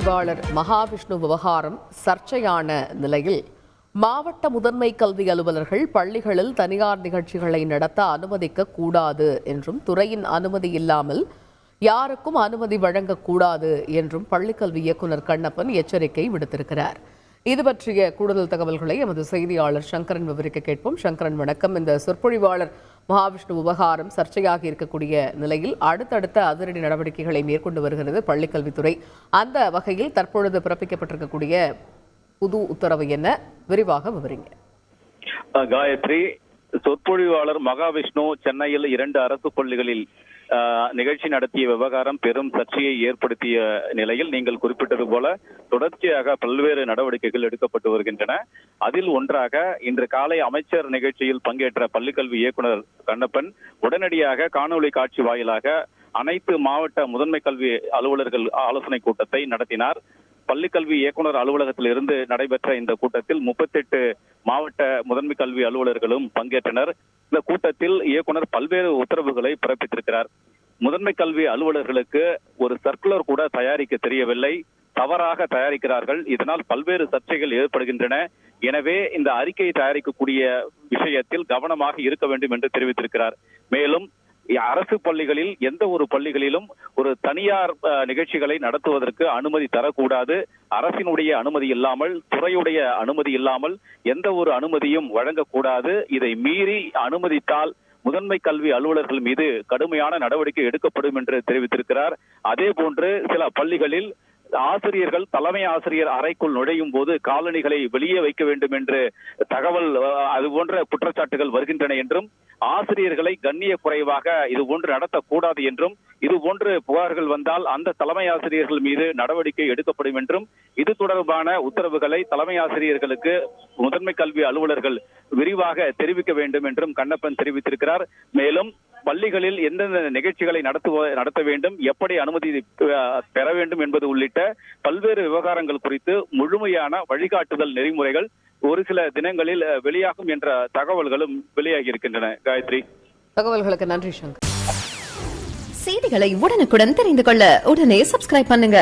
சொற்பொழிவாளர் மகாவிஷ்ணு விவகாரம் சர்ச்சையான நிலையில் மாவட்ட முதன்மை கல்வி அலுவலர்கள் பள்ளிகளில் தனியார் நிகழ்ச்சிகளை நடத்த அனுமதிக்க கூடாது என்றும் துறையின் அனுமதி இல்லாமல் யாருக்கும் அனுமதி வழங்கக்கூடாது என்றும் பள்ளிக்கல்வி இயக்குநர் கண்ணப்பன் எச்சரிக்கை விடுத்திருக்கிறார். இது பற்றிய கூடுதல் தகவல்களை எமது செய்தியாளர் சங்கரன் விவரிக்க கேட்போம். சங்கரன், வணக்கம். இந்த சொற்பொழிவாளர் மகாவிஷ்ணு விவகாரம் சர்ச்சையாக இருக்கக்கூடிய நிலையில் அடுத்தடுத்த அதிரடி நடவடிக்கைகளை மேற்கொண்டு வருகிறது பள்ளிக்கல்வித்துறை. அந்த வகையில் தற்பொழுது பிறப்பிக்கப்பட்டிருக்கக்கூடிய புது உத்தரவு என்ன? விரிவாக விவரிங்க. காயத்ரி, சொற்பொழிவாளர் மகாவிஷ்ணு சென்னையில் 2 அரசு பள்ளிகளில் நிகழ்ச்சி நடத்திய விவகாரம் பெரும் சர்ச்சையை ஏற்படுத்திய நிலையில் நீங்கள் குறிப்பிட்டது போல தொடர்ச்சியாக பல்வேறு நடவடிக்கைகள் எடுக்கப்பட்டு வருகின்றன. அதில் ஒன்றாக இன்று காலை அமைச்சர் நிகழ்ச்சியில் பங்கேற்ற பள்ளிக்கல்வி இயக்குநர் கண்ணப்பன் உடனடியாக காணொலி காட்சி வாயிலாக அனைத்து மாவட்ட முதன்மை கல்வி அலுவலர்கள் ஆலோசனை கூட்டத்தை நடத்தினார். பள்ளிக்கல்வி இயக்குநர் அலுவலகத்தில் இருந்து நடைபெற்ற இந்த கூட்டத்தில் 38 மாவட்ட முதன்மை கல்வி அலுவலர்களும் பங்கேற்றனர். இந்த கூட்டத்தில் இயக்குநர் பல்வேறு உத்தரவுகளை பிறப்பித்திருக்கிறார். முதன்மை கல்வி அலுவலர்களுக்கு ஒரு சர்க்குலர் கூட தயாரிக்க தெரியவில்லை, தவறாக தயாரிக்கிறார்கள். இதனால் பல்வேறு சர்ச்சைகள் ஏற்படுகின்றன. எனவே இந்த அறிக்கையை தயாரிக்கக்கூடிய விஷயத்தில் கவனமாக இருக்க வேண்டும் என்று தெரிவித்திருக்கிறார். மேலும் அரசு பள்ளிகளில் எந்த ஒரு பள்ளிகளிலும் ஒரு தனியார் நிகழ்ச்சிகளை நடத்துவதற்கு அனுமதி தரக்கூடாது. அரசினுடைய அனுமதி இல்லாமல், துறையுடைய அனுமதி இல்லாமல் எந்த ஒரு அனுமதியும் வழங்கக்கூடாது. இதை மீறி அனுமதித்தால் முதன்மை கல்வி அலுவலர்கள் மீது கடுமையான நடவடிக்கை எடுக்கப்படும் என்று தெரிவித்திருக்கிறார். அதே போன்று சில பள்ளிகளில் ஆசிரியர்கள் தலைமை ஆசிரியர் அறைக்குள் நுழையும் போது காலணிகளை வெளியே வைக்க வேண்டும் என்று தகவல், அது போன்ற குற்றச்சாட்டுகள் வருகின்றன என்றும், ஆசிரியர்களை கண்ணிய குறைவாக இது போன்று நடத்தக்கூடாது என்றும், இது போன்று புகார்கள் வந்தால் அந்த தலைமை ஆசிரியர்கள் மீது நடவடிக்கை எடுக்கப்படும் என்றும், இது தொடர்பான உத்தரவுகளை தலைமை ஆசிரியர்களுக்கு முதன்மை கல்வி அலுவலர்கள் விரிவாக தெரிவிக்க வேண்டும் என்றும் கண்ணப்பன் தெரிவித்திருக்கிறார். மேலும் பள்ளிகளில் எந்தெந்த நிகழ்ச்சிகளை நடத்த வேண்டும், எப்படி அனுமதி பெற வேண்டும் என்பது உள்ளிட்ட பல்வேறு விவகாரங்கள் குறித்து முழுமையான வழிகாட்டுதல் நெறிமுறைகள் ஒரு சில தினங்களில் வெளியாகும் என்ற தகவல்களும் வெளியாகி இருக்கின்றன. காயத்ரி, தகவல்களுக்கு நன்றி சங்கர். செய்திகளை உடனுக்குடன் தெரிந்து கொள்ள உடனே சப்ஸ்கிரைப் பண்ணுங்க.